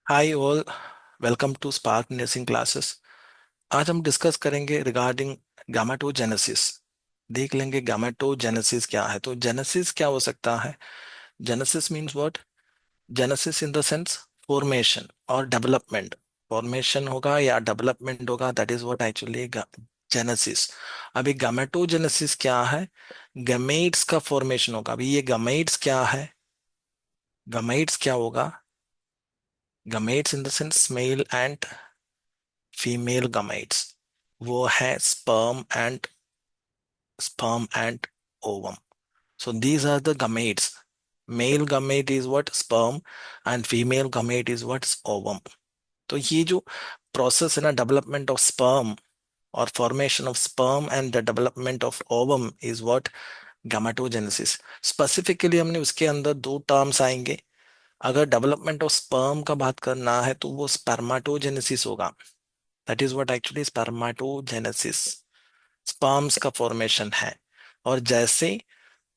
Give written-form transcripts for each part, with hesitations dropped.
Hi all. Welcome to Spark nursing classes. आज हम discuss करेंगे रिगार्डिंग गामेटोजेनेसिस। देख लेंगे गामेटोजेनेसिस क्या है। तो जेनेसिस क्या हो सकता है? Genesis means what? Genesis in the sense formation और डेवलपमेंट। फॉर्मेशन होगा या डेवलपमेंट होगा, that is what actually genesis. अभी गामेटोजेनेसिस क्या है? गमेट्स का फॉर्मेशन होगा। अभी ये गमेट्स क्या है? गमेट्स क्या होगा? Gametes in the sense male and female gametes, वो है sperm and ovum. So these are the gametes. Male gamete is what? Sperm. And female gamete is what? Ovum. तो ये जो प्रोसेस है ना, डेवलपमेंट ऑफ स्पर्म और formation of sperm and the development of ovum is what? Gametogenesis. Specifically हमने उसके अंदर दो टर्म्स आएंगे। अगर डेवलपमेंट ऑफ स्पर्म का बात करना है तो वो स्पर्माटोजेनेसिस होगा। That is what actually spermatogenesis. Sperms का फॉर्मेशन है। और जैसे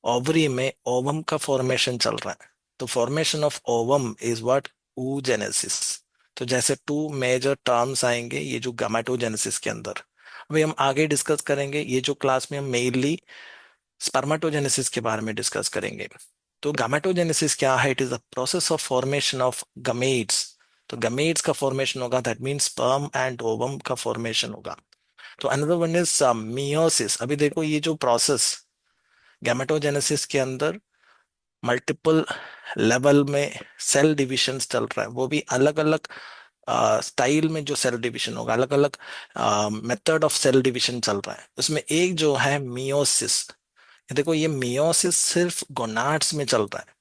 ओवरी में ओवम का फॉर्मेशन चल रहा है, तो formation of ovum is what? oogenesis। तो जैसे टू मेजर टर्म्स आएंगे ये जो गामेटोजेनेसिस के अंदर। अभी हम आगे डिस्कस करेंगे, ये जो क्लास में हम मेनली स्पर्माटोजेनेसिस के बारे में डिस्कस करेंगे। तो गामेटोजेनेसिस क्या है? It is a process of formation of gametes. तो गमेट्स का फॉर्मेशन होगा, that means sperm and ovum का फॉर्मेशन होगा। तो अनदर वन इज मियोसिस। अभी देखो ये जो प्रोसेस गैमेटोजेनेसिस के अंदर मल्टीपल लेवल में सेल डिविजन चल रहा है, वो भी अलग अलग स्टाइल में जो सेल डिवीजन होगा, अलग अलग मेथड ऑफ सेल डिवीजन चल रहा है। उसमें एक जो है मियोसिस। देखो ये मियोसिस सिर्फ गोनाड्स में चल रहा है।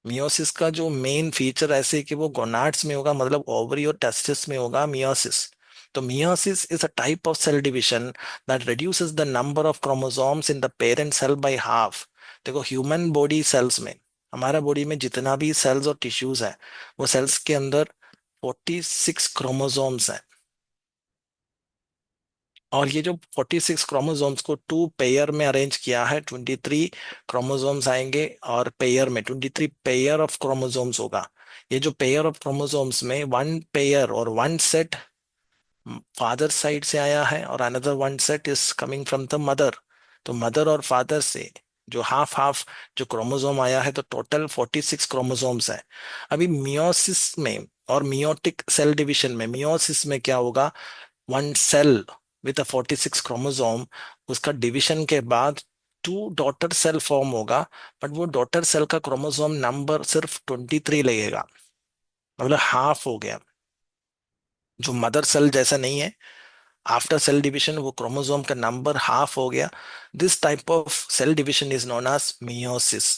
मियोसिस का जो मेन फीचर ऐसे है कि वो गोनाड्स में होगा, मतलब ओवरी और टेस्टिस में होगा मियोसिस। तो meiosis is a type of cell division that reduces the number of chromosomes in the parent cell by half. देखो ह्यूमन बॉडी सेल्स में, हमारा बॉडी में जितना भी सेल्स और टिश्यूज है, वो सेल्स के अंदर 46 क्रोमोसोम्स हैं। और ये जो 46 क्रोमोसोम्स को टू पेयर में अरेंज किया है, 23 क्रोमोसोम्स आएंगे और पेयर में 23 पेयर ऑफ क्रोमोसोम्स होगा। ये जो पेयर ऑफ क्रोमोसोम्स में वन पेयर और वन सेट फादर साइड से आया है और another one set is coming from the mother. तो मदर और फादर से जो हाफ हाफ जो क्रोमोसोम आया है, तो टोटल 46 क्रोमोसोम्स है। अभी मियोसिस में और मियोटिक सेल डिवीजन में, मियोसिस में क्या होगा? One cell with a 46 chromosome, उसका डिवीजन के बाद टू डॉटर सेल फॉर्म होगा। बट वो डॉटर सेल का क्रोमोसोम नंबर सिर्फ 23 लगेगा, मतलब हाफ हो गया। जो मदर सेल जैसा नहीं है, आफ्टर सेल डिवीजन वो क्रोमोसोम का नंबर हाफ हो गया। This type of cell division is known as meiosis.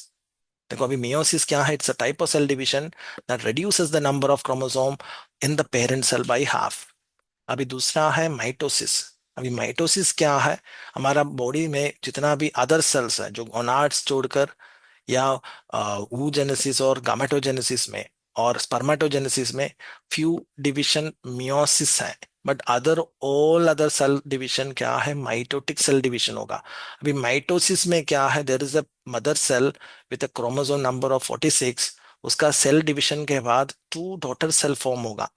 देखो अभी मियोसिस क्या है? It's a type of cell division that reduces the number of chromosome in the parent cell by half. अभी दूसरा है माइटोसिस। अभी माइटोसिस क्या है? हमारा बॉडी में जितना भी अदर सेल्स है, जो गोनाड्स छोड़कर, या oogenesis और गामेटोजेनेसिस में और स्पर्मेटोजेनेसिस में फ्यू डिवीजन मियोसिस है। But other all other cell division क्या है? माइटोटिक सेल डिवीजन होगा। अभी माइटोसिस में क्या है? There is a mother cell with a chromosome number of 46। उसका सेल डिवीजन के बाद टू डॉटर सेल फॉर्म होगा।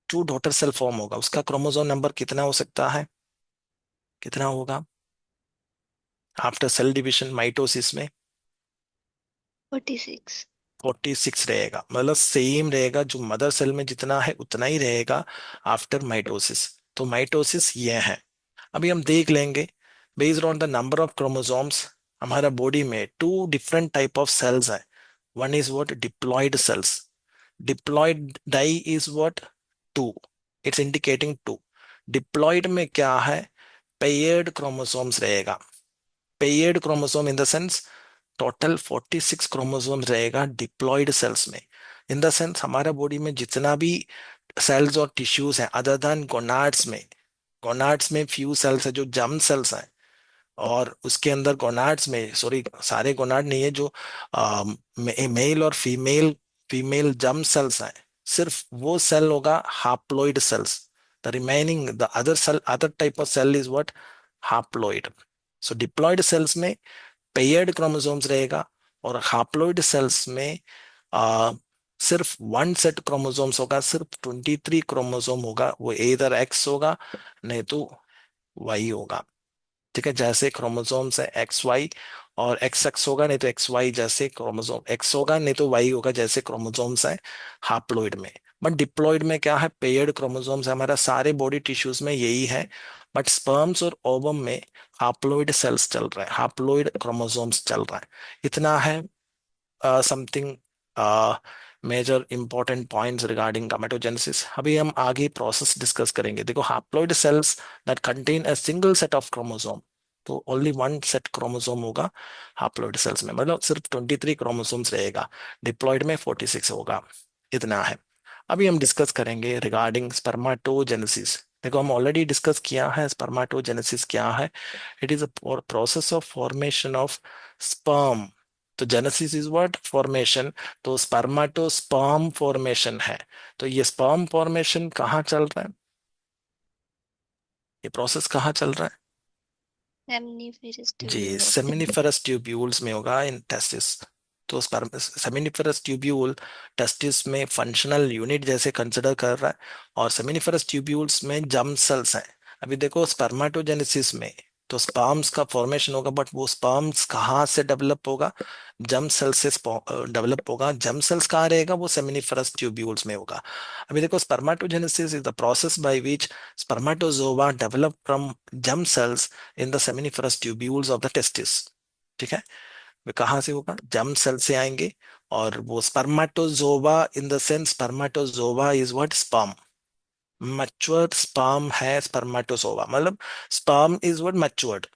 टू डॉटर सेल फॉर्म होगा, उसका क्रोमोसोम नंबर कितना हो सकता है? कितना होगा आफ्टर सेल डिवीजन माइटोसिस में? 46। 46 रहेगा, मतलब सेम रहेगा, जो मदर सेल में जितना है उतना ही रहेगा आफ्टर माइटोसिस। तो माइटोसिस ये है। अभी हम देख लेंगे, based on the number of chromosomes, हमारा बॉडी में two different type of cells है। One is what? Diploid cells. Diploid di is what? Two. It's indicating two. Diploid में क्या है? पेयर्ड क्रोमोसोम्स रहेगा। Paired chromosome in the sense total 46 chromosome रहेगा diploid cells में। In the sense हमारा body में जितना भी सेल्स और टिश्यूज हैं अदर देन गोनाड्स में, गोनाड्स में फ्यू सेल्स है जो जर्म सेल्स हैं। और उसके अंदर गोनाड्स में, सॉरी सारे गोनाड नहीं है, जो मेल और फीमेल फीमेल जर्म सेल्स हैं, सिर्फ वो सेल होगा haploid cells. The remaining the other cell, other type of cell is what? Haploid. So diploid cells में पेयर्ड क्रोमोसोम्स रहेगा और हाप्लॉइड सेल्स में सिर्फ वन सेट क्रोमोसोम्स होगा, सिर्फ 23 क्रोमोसोम होगा, वो इधर एक्स होगा नहीं तो वाई होगा। ठीक है, जैसे क्रोमोसोम्स है एक्स वाई, और एक्स एक्स होगा नहीं तो एक्स वाई, जैसे क्रोमोसोम एक्स होगा नहीं तो वाई होगा, जैसे क्रोमोसोम्स है हाप्लोइड में। बट डिप्लॉइड में क्या है, पेयर्ड क्रोमोसोम्स है, हमारा सारे बॉडी टिश्यूज में यही है। बट स्पर्म्स और ओवम में हाप्लोइड सेल्स चल रहा है, हाप्लोइड क्रोमोसोम्स चल रहा है। इतना है something major important points regarding gametogenesis. अभी हम आगे प्रोसेस डिस्कस करेंगे। देखो, haploid cells that contain a single set of chromosome, तो ओनली वन सेट क्रोमोसोम होगा हैप्लॉइड सेल्स में, मतलब सिर्फ 23 क्रोमोसोम्स रहेगा। डिप्लॉइड में 46 होगा। इतना है। अभी हम डिस्कस करेंगे रिगार्डिंग स्पर्माटोजेनेसिस। देखो, हम ऑलरेडी डिस्कस किया है स्पर्माटोजेनेसिस क्या है। It is a process of formation of sperm. तो जेनेसिस इज व्हाट, फॉर्मेशन। तो स्पर्माटोस्पर्म फॉर्मेशन है। तो ये स्पर्म फॉर्मेशन कहाँ चल रहा है, ये प्रोसेस कहाँ चल रहा है? सेमनीफेरस जी, ट्यूब्यूल। सेमिनिफरस ट्यूब्यूल्स में होगा, इन टेस्टिस। तो सेमिनिफरस ट्यूब्यूल टेस्टिस में फंक्शनल यूनिट जैसे कंसिडर कर रहा है, और सेमिनिफरस ट्यूब्यूल्स में जर्म सेल्स हैं। अभी देखो, स्पर्माटोजेनेसिस में तो स्पर्म्स का फॉर्मेशन होगा, बट वो स्पर्म्स कहाँ से डेवलप होगा, जर्म सेल से डेवलप होगा। जर्म सेल्स कहाँ रहेगा, वो सेमिनिफरस ट्यूब्यूल्स में होगा। अभी देखो, spermatogenesis is the process by which spermatozoa develop from germ cells in the seminiferous tubules of the testis. ठीक है, वे कहाँ से होगा, जर्म सेल से आएंगे। और वो spermatozoa in the sense, spermatozoa is what, sperm. Matured sperm है स्पर्माटोजोवा, मतलब स्पर्म इज व्हाट, मैच्योर्ड।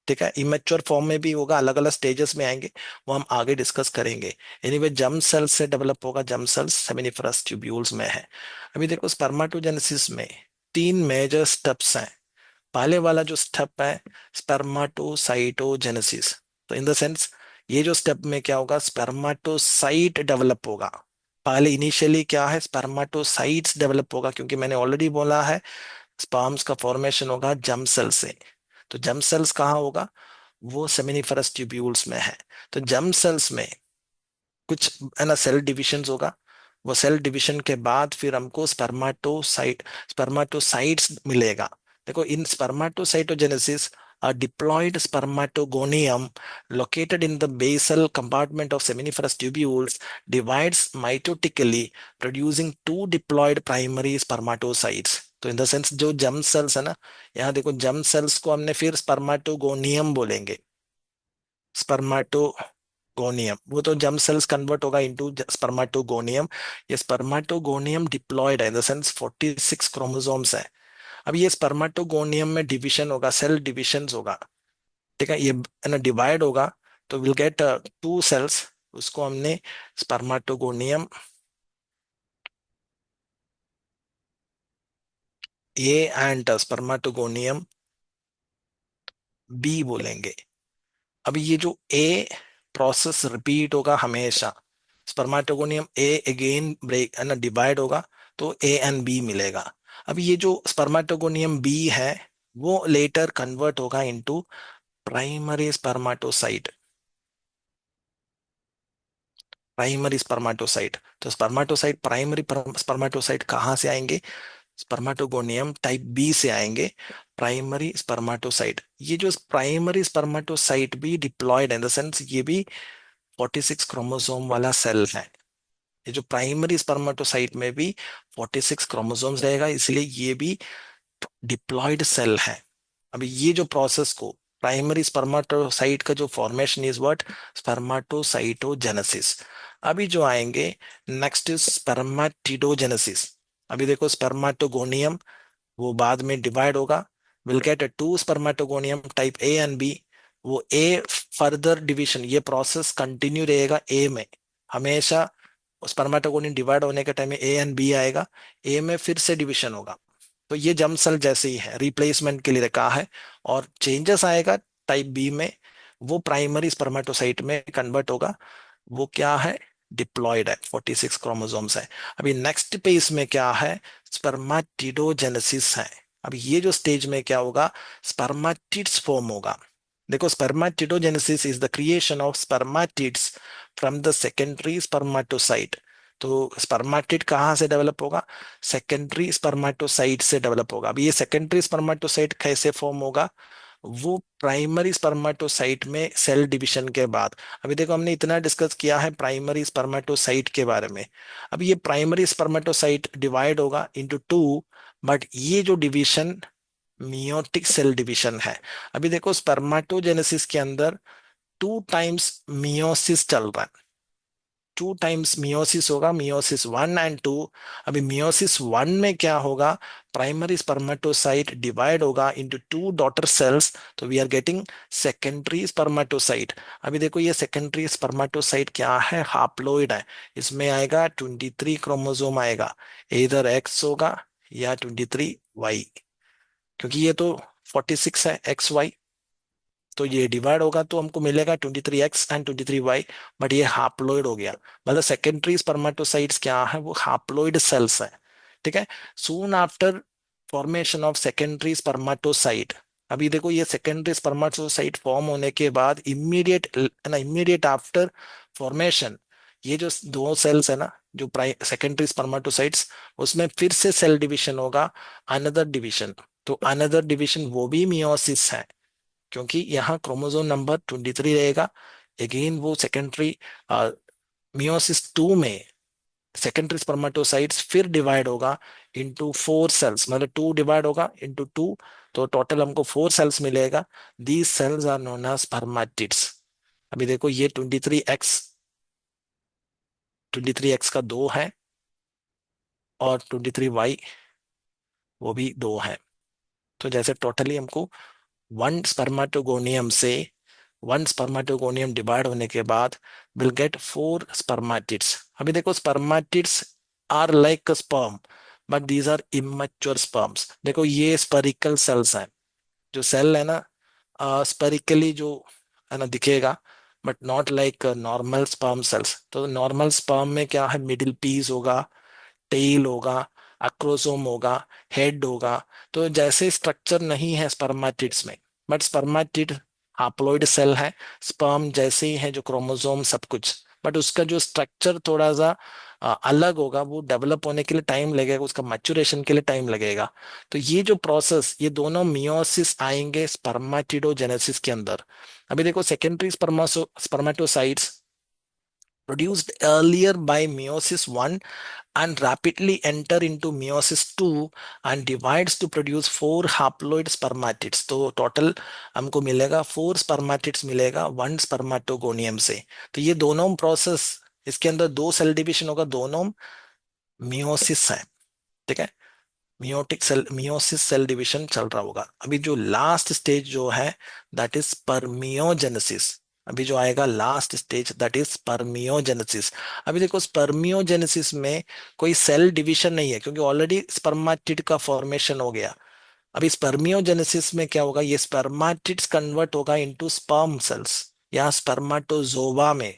ठीक है, इमेच्योर फॉर्म में भी होगा, अलग अलग स्टेजेस में आएंगे, वो हम आगे डिस्कस करेंगे। एनीवे, जर्म सेल से डेवलप होगा, जर्म सेल्स सेमिनिफरस ट्यूब्यूल्स में है। अभी देखो, स्पर्माटोजेनेसिस में तीन मेजर स्टेप्स हैं। पहले वाला जो स्टेप है, स्पर्माटोसाइटोजेनेसिस। तो इन द सेंस, ये जो स्टेप में क्या होगा, स्पर्माटोसाइट डेवलप होगा। पहले इनिशियली क्या है, स्पर्माटोसाइट्स डेवलप होगा, क्योंकि मैंने ऑलरेडी बोला है स्पर्म्स का फॉर्मेशन होगा जर्म सेल से। तो जर्म सेल्स कहाँ होगा, वो सेमिनिफरस ट्यूब्यूल्स में है। तो जर्म सेल्स में कुछ है ना सेल डिविजन होगा। वो सेल डिवीजन के बाद फिर हमको स्पर्माटोसाइट्स मिलेगा। देखो, इन स्पर्माटोसाइटोजेनेसिस, a diploid spermatogonium located in the basal compartment of seminiferous tubules divides mitotically, producing two diploid primary spermatocytes. तो इन द सेंस, जो जर्म सेल्स है ना, यहाँ देखो, जर्म सेल्स को हमने फिर स्पर्माटोगोनियम बोलेंगे। स्पर्माटोगोनियम, वो तो जर्म सेल्स कन्वर्ट होगा इनटू स्पर्माटोगोनियम। ये स्पर्माटोगोनियम डिप्लॉयड है, इन द सेंस 46 क्रोमोसोम्स है। अब ये स्पर्माटोगोनियम में डिवीजन होगा, सेल डिविजन होगा। ठीक है, ये है ना डिवाइड होगा, तो विल गेट टू सेल्स। उसको हमने स्पर्माटोगोनियम ए एंड स्पर्माटोगोनियम बी बोलेंगे। अब ये जो ए प्रोसेस रिपीट होगा हमेशा, स्पर्माटोगोनियम ए अगेन ब्रेक है ना डिवाइड होगा, तो ए एंड बी मिलेगा। अब ये जो स्पर्माटोगोनियम बी है, वो लेटर कन्वर्ट होगा इनटू प्राइमरी स्पर्माटोसाइट। प्राइमरी स्पर्माटोसाइट, तो स्पर्माटोसाइट, प्राइमरी स्पर्माटोसाइट कहाँ से आएंगे, स्पर्माटोगोनियम टाइप बी से आएंगे। प्राइमरी स्पर्माटोसाइट, ये जो प्राइमरी स्पर्माटोसाइट भी डिप्लॉयड है, इन द सेंस ये भी 46 क्रोमोसोम वाला सेल है। ये जो प्राइमरी स्पर्माटोसाइट में भी 46 क्रोमोसोम्स रहेगा, इसलिए ये भी डिप्लॉयड सेल है। अभी ये जो प्रोसेस को, प्राइमरी स्पर्माटोसाइट का जो फॉर्मेशन इज व्हाट, स्पर्माटोसाइटोजेनेसिस। अभी जो आएंगे नेक्स्ट इज स्पर्माटिडोजेनेसिस। अभी देखो, स्पर्माटोगोनियम वो बाद में डिवाइड होगा, will get a two spermatogonium type A and B. वो ए फर्दर डिवीजन, ये प्रोसेस कंटिन्यू रहेगा ए में हमेशा। स्पर्माटोगोनियम डिवाइड होने के टाइम में ए एंड बी आएगा, ए में फिर से डिवीजन होगा। तो ये जर्म सेल जैसे ही है, रिप्लेसमेंट के लिए रखा है। और चेंजेस आएगा टाइप बी में, वो प्राइमरी स्पर्माटोसाइट में कन्वर्ट होगा। वो क्या है, डिप्लॉयड है, 46 क्रोमोसोम्स है। अभी नेक्स्ट पेज में क्या है, स्पर्माटिडोजेनेसिस है। अब ये जो स्टेज में क्या होगा, स्पर्माटिड्स फॉर्म होगा। देखो, spermatidogenesis is the creation of spermatids from the secondary spermatocyte. तो स्पर्मेटिड कहाँ से डेवलप होगा? सेकेंडरी स्पर्मेटोसाइट से डेवलप होगा। अब ये सेकेंडरी स्पर्मेटोसाइट कैसे फॉर्म होगा? वो प्राइमरी स्पर्मेटोसाइट में सेल डिवीजन के बाद। अभी देखो हमने इतना डिस्कस किया है प्राइमरी स्पर्मेटोसाइट के बारे में। अब ये प्राइमरी स्पर्मेटोसाइट डिवाइड होगा इनटू टू, बट ये जो डिवीजन मियोटिक सेल डिवीजन है। अभी देखो स्पर्मेटोजेनेसिस के अंदर 2 टाइम्स मियोसिस चल रहा है, 2 टाइम्स मियोसिस होगा, मियोसिस 1 और 2। अभी मियोसिस 1 में क्या होगा? प्राइमरी स्पर्मेटोसाइट डिवाइड होगा इनटू 2 डॉटर सेल्स, तो we are getting secondary spermatocyte. अभी देखो ये सेकेंडरी स्पर्मेटोसाइट क्या है? हाप्लोइड है। इसमें आएगा 23 क्रोमोसोम आएगा, इधर एक्स होगा या 23 वाई, क्योंकि ये तो 46 है XY। तो ये डिवाइड होगा तो हमको मिलेगा 23X and 23Y, बट ये हाप्लोइड हो गया। मतलब सेकेंडरी स्पर्मेटोसाइट्स क्या है? वो हाप्लोइड सेल्स है। ठीक है। Soon after formation of secondary spermatocyte, अभी देखो ये सेकेंडरी स्पर्मेटोसाइट फॉर्म होने के बाद इमीडिएट ना, इमीडिएट आफ्टर फॉर्मेशन, ये जो दो सेल्स है ना, जो सेकेंडरी स्पर्मेटोसाइट्स, उसमें फिर से सेल डिवीजन होगा, अनदर डिवीजन। तो अनदर डिवीजन वो भी मियोसिस है, क्योंकि यहाँ क्रोमोसोम नंबर 23 रहेगा। अगेन वो सेकेंडरी मियोसिस 2 में सेकेंडरी स्पर्मेटोसाइट्स फिर डिवाइड होगा इनटू 4 सेल्स, मतलब 2 डिवाइड होगा इनटू 2, तो टोटल हमको 4 सेल्स मिलेगा। These cells are known as spermatids. अभी देखो ये 23x का 2 है, और 23Y वो भी 2 है। तो जैसे टोटली हमको वन स्पर्मेटोगोनियम से, वन स्पर्मेटोगोनियम डिवाइड होने के बाद विल गेट 4 स्पर्मेटिड्स। अभी देखो spermatids are like sperm, but these are immature sperms. देखो ये स्पेरिकल सेल्स हैं, जो सेल है ना, स्पेरिकली जो है ना दिखेगा, but not like normal sperm cells. तो नॉर्मल स्पर्म में क्या है? मिडिल पीस होगा, टेल होगा, अक्रोसोम होगा, हेड होगा। तो जैसे स्ट्रक्चर नहीं है स्पर्मेटिड्स में, बट स्पर्मेटिड हाप्लोइड सेल है, स्पर्म जैसे ही है, जो क्रोमोसोम सब कुछ, बट उसका जो स्ट्रक्चर थोड़ा सा अलग होगा। वो डेवलप होने के लिए टाइम लगेगा, उसका मैच्योरेशन के लिए टाइम लगेगा। तो ये जो प्रोसेस, ये दोनों मियोसिस आएंगे स्पर्मेटिडोजेनेसिस के अंदर। अभी देखो secondary spermatocytes produced earlier by meiosis 1 and rapidly enter into meiosis 2 and divides to produce 4 haploid spermatids। तो टोटल हमको मिलेगा 4 स्पर्मेटिड्स मिलेगा 1 स्पर्मेटोगोनियम से। तो ये दोनों प्रोसेस, इसके अंदर 2 सेल डिवीजन होगा, दोनों मियोसिस है। ठीक है। Meiotic cell, meiosis cell division चल रहा होगा। अभी जो लास्ट स्टेज जो है, दैट इज परमियोजेनेसिस। अभी जो आएगा लास्ट स्टेज, दैट इज परमियोजेनेसिस। अभी देखो स्पर्मियोजेनेसिस में कोई सेल डिवीजन नहीं है, क्योंकि ऑलरेडी स्पर्मेटिड का फॉर्मेशन हो गया। अभी स्पर्मियोजेनेसिस में क्या होगा? ये स्पर्मेटिड्स कन्वर्ट होगा इनटू स्पर्म सेल्स, या स्पर्मेटोजोवा में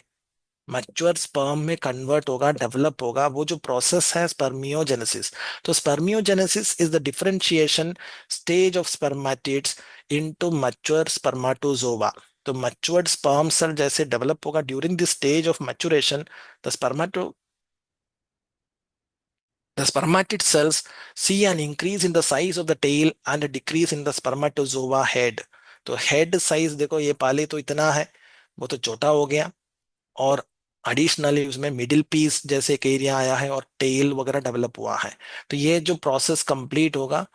मैच्योर स्पर्म में कन्वर्ट होगा, डेवलप होगा। वो जो प्रोसेस है स्पर्मियोजेनेसिस। तो spermiogenesis is the differentiation stage of spermatids into mature spermatozoa. तो मैच्योर्ड स्पर्म सेल जैसे डेवलप होगा during this stage of maturation, the स्पर्मेटो the spermatid cells see an increase in the size of the tail and a decrease in the spermatozoa head। तो head size देखो, ये पहले तो इतना है, वो तो छोटा हो गया, और एडिशनली उसमें मिडिल पीस जैसे एक एरिया आया है, और टेल वगैरह डेवलप हुआ है। तो ये जो प्रोसेस कंप्लीट होगा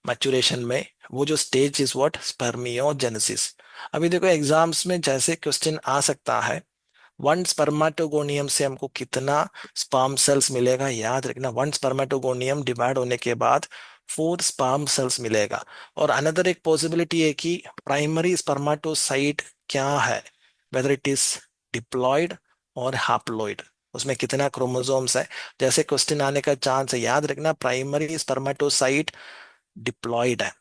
मैच्योरेशन में, वो जो स्टेज इज व्हाट? स्पर्मियोजेनेसिस। अभी देखो एग्जाम्स में जैसे क्वेश्चन आ सकता है, 1 स्पर्मेटोगोनियम से हमको कितना स्पर्म सेल्स मिलेगा? याद रखना, 1 स्पर्मेटोगोनियम डिवाइड होने के बाद 4 स्पर्म सेल्स मिलेगा। और अनदर एक पॉसिबिलिटी है कि प्राइमरी स्पर्मेटोसाइट क्या है, वेदर इट इज डिप्लॉयड और हैप्लॉयड, उसमें कितना क्रोमोसोम्स है। जैसे क्वेश्चन आने का चांस है, याद रखना प्राइमरी स्पर्मेटोसाइट डिप्लॉयड है।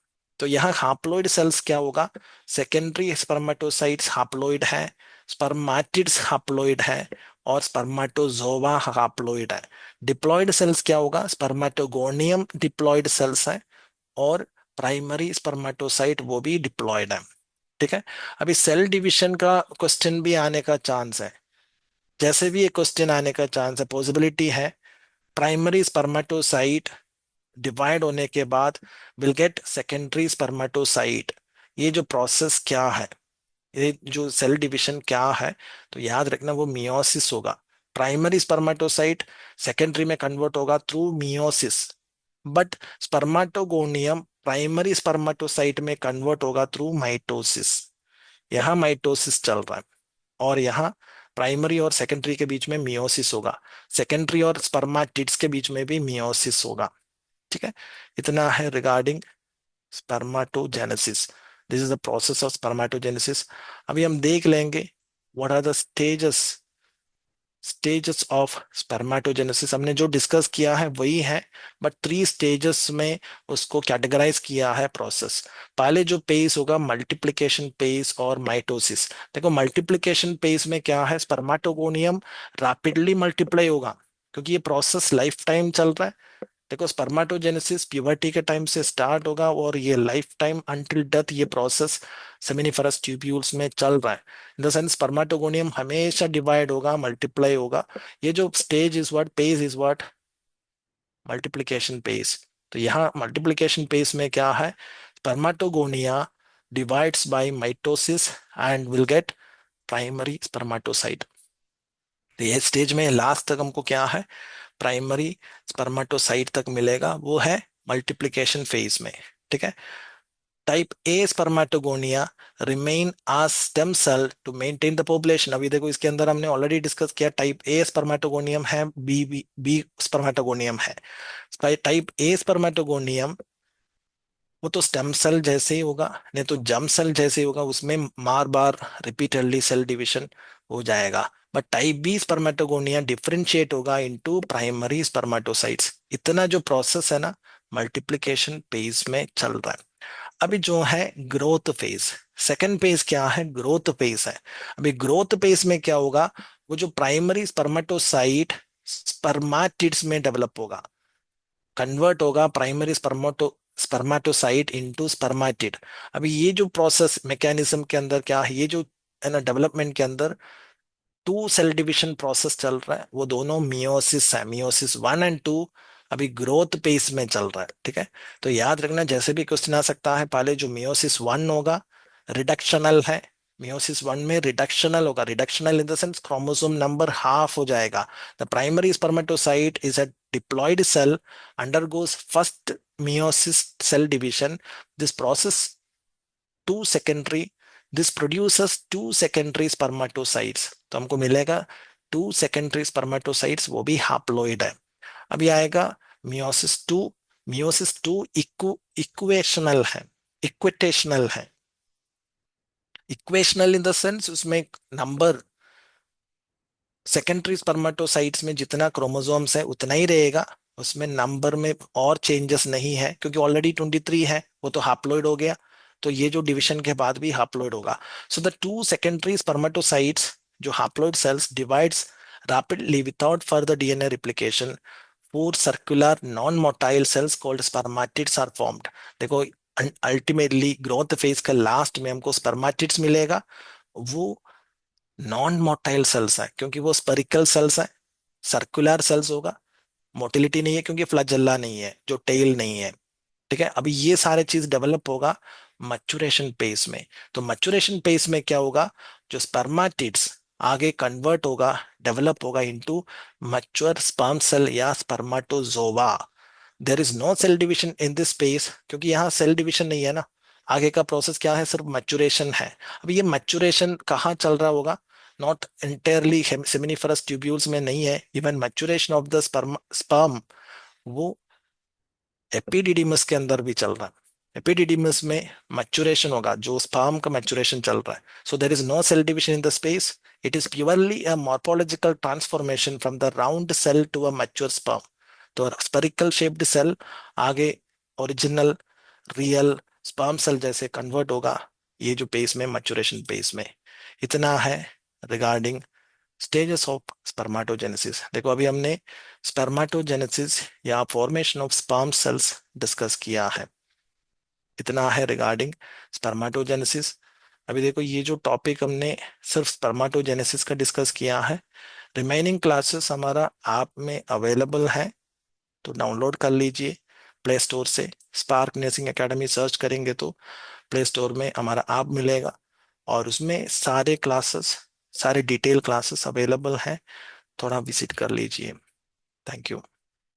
तो यहाँ हाप्लॉइड सेल्स क्या होगा? सेकेंडरी स्पर्मेटोसाइट्स हाप्लॉइड है, स्पर्मेटिड्स हाप्लॉइड है, और स्पर्मेटोजोवा हाप्लॉइड है। डिप्लॉयड सेल्स क्या होगा? स्पर्मेटोगोनियम डिप्लॉयड सेल्स है, और प्राइमरी स्पर्मेटोसाइट वो भी डिप्लॉयड है। ठीक है। अभी सेल डिवीजन का क्वेश्चन भी आने का चांस है। जैसे भी ये क्वेश्चन आने का चांस है, पॉसिबिलिटी है, प्राइमरी स्पर्मेटोसाइट डिवाइड होने के बाद विल गेट सेकेंडरी स्पर्मेटोसाइट। ये जो प्रोसेस क्या है, ये जो सेल डिवीजन क्या है, तो याद रखना वो मियोसिस होगा। प्राइमरी स्पर्मेटोसाइट सेकेंडरी में कन्वर्ट होगा through meiosis, but spermatogonium primary spermatocyte में कन्वर्ट होगा थ्रू माइटोसिस। यहाँ माइटोसिस चल रहा है और यहाँ प्राइमरी और सेकेंडरी के बीच में मियोसिस होगा, सेकेंडरी और स्पर्मेटिड्स के बीच में भी मियोसिस होगा। ठीक है, इतना है regarding spermatogenesis. This is the process of spermatogenesis. अभी हम देख लेंगे what are the stages of spermatogenesis. हमने जो डिस्कस किया है वही है, बट 3 स्टेजेस में उसको कैटेगराइज किया है प्रोसेस। पहले जो पेस होगा मल्टीप्लिकेशन पेस और माइटोसिस। देखो मल्टीप्लिकेशन पेस में क्या है, स्पर्मेटोगोनियम रैपिडली मल्टीप्लाई होगा क्योंकि ये प्रोसेस लाइफ टाइम चल रहा है। देखो स्पर्मेटोजेनेसिस प्यूबर्टी के टाइम से स्टार्ट होगा और ये लाइफ टाइम अंटिल डेथ ये प्रोसेस सेमिनिफरस ट्यूब्यूल्स में चल रहा है। इन द सेंस स्पर्मेटोगोनियम हमेशा डिवाइड होगा, मल्टीप्लाई होगा। ये जो stage is what, page is what, multiplication page. तो यहाँ मल्टीप्लिकेशन पेज में क्या है, spermatogonia divides by mitosis and will get primary spermatocyte. तो ये स्टेज में लास्ट तक हमको क्या है, प्राइमरी स्पर्मेटोसाइट तक मिलेगा, वो है मल्टीप्लिकेशन फेज में। ठीक है, type A spermatogonia remain as stem cell to maintain the population. अभी देखो इसके अंदर हमने ऑलरेडी डिस्कस किया, टाइप ए स्पर्मेटोगोनियम है, बी स्पर्मेटोगोनियम है। टाइप ए स्पर्मेटोगोनियम वो तो स्टेम सेल जैसे ही होगा, नहीं तो जर्म सेल जैसे ही होगा, उसमें बार बार रिपीटेडली सेल डिवीजन हो जाएगा। But type B spermatogonia differentiate होगा इनटू प्राइमरी स्पर्मेटोसाइट्स। इतना जो प्रोसेस है ना मल्टीप्लिकेशन पेज में चल रहा है। अभी जो है ग्रोथ फेज, सेकेंड पेज क्या है, ग्रोथ पेज है। अभी ग्रोथ पेज में क्या होगा, वो जो प्राइमरी स्पर्मेटोसाइट स्पर्मेटिड्स में डेवलप होगा, कन्वर्ट होगा प्राइमरी स्पर्मेटोसाइट इनटू स्पर्मेटिड। अभी ये जो प्रोसेस मैकेनिज्म के अंदर क्या है, ये जो है ना डेवलपमेंट के अंदर 2 सेल डिविजन प्रोसेस चल रहा है, वो दोनों मियोसिस है, मियोसिस 1 और 2 अभी ग्रोथ पेस में चल रहा है। ठीक है, तो याद रखना जैसे भी क्वेश्चन आ सकता है, पहले जो मियोसिस 1 होगा रिडक्शनल है, मियोसिस 1 में रिडक्शनल होगा, reductional in the sense chromosome number half हो जाएगा। The primary spermatocyte is a diploid cell undergoes first meiosis cell division. This process two secondary this produces 2 secondary spermatocytes। तो हमको मिलेगा 2 secondary spermatocytes, वो भी haploid है। अभी आएगा मियोसिस 2। मियोसिस 2 इक्वेशनल है, इक्विटेशनल है। इक्वेशनल इन द सेंस उसमें नंबर सेकेंडरी स्पर्मेटोसाइट्स में जितना क्रोमोसोम्स है उतना ही रहेगा, उसमें नंबर में और चेंजेस नहीं है क्योंकि ऑलरेडी 23 है, वो तो हैप्लॉइड हो गया। तो ये जो डिवीजन के बाद भी हैप्लॉइड होगा। सो द 2 secondary स्पर्मेटोसाइट्स जो haploid cells divides rapidly without further DNA replication, 4 circular non-motile cells called spermatids are formed। देखो अल्टीमेटली ग्रोथ फेज का लास्ट में हमको स्पर्मेटिड्स मिलेगा, वो नॉन मोटाइल सेल्स है क्योंकि वो स्पेरिकल सेल्स है, सर्कुलर सेल्स होगा, मोटिलिटी नहीं है क्योंकि फ्लैजेला नहीं है, जो टेल नहीं है। ठीक है, अभी ये सारे चीज डेवलप होगा मैच्योरेशन पेस में। तो मैच्योरेशन पेस में क्या होगा, जो स्पर्मेटिड्स आगे कन्वर्ट होगा, डेवलप होगा इनटू मैच्योर स्पर्म सेल या spermatozoa. There is no cell division in this space क्योंकि यहाँ सेल डिविजन नहीं है ना, आगे का प्रोसेस क्या है, सिर्फ मैच्योरेशन है। अब ये मैच्योरेशन कहाँ चल रहा होगा, नॉट इंटेयरली सेमिनिफरस ट्यूब्यूल्स में नहीं है, even maturation of the sperm वो एपिडिडिमस के अंदर भी चल रहा है। एपिडिडिमस में मैच्योरेशन होगा, जो स्पर्म का मैच्योरेशन चल रहा है। So there is no cell division in the space, it is purely a morphological transformation from the round cell to a mature sperm. तो स्पेरिकल शेप्ड सेल आगे ओरिजिनल रियल स्पर्म सेल जैसे convert होगा, ये जो pace में maturation pace में। इतना है रिगार्डिंग स्टेजेस ऑफ स्पर्मेटोजेनेसिस। देखो अभी हमने स्पर्मेटोजेनेसिस या formation of sperm cells discuss किया है, इतना है रिगार्डिंग स्पर्मेटोजेनेसिस। अभी देखो ये जो टॉपिक हमने सिर्फ स्पर्मेटोजेनेसिस का डिस्कस किया है, रिमेनिंग क्लासेस हमारा ऐप में अवेलेबल है, तो डाउनलोड कर लीजिए प्ले स्टोर से। स्पार्क नर्सिंग एकेडमी सर्च करेंगे तो प्ले स्टोर में हमारा ऐप मिलेगा, और उसमें सारे क्लासेस, सारे डिटेल क्लासेस अवेलेबल हैं। थोड़ा विजिट कर लीजिए। Thank you.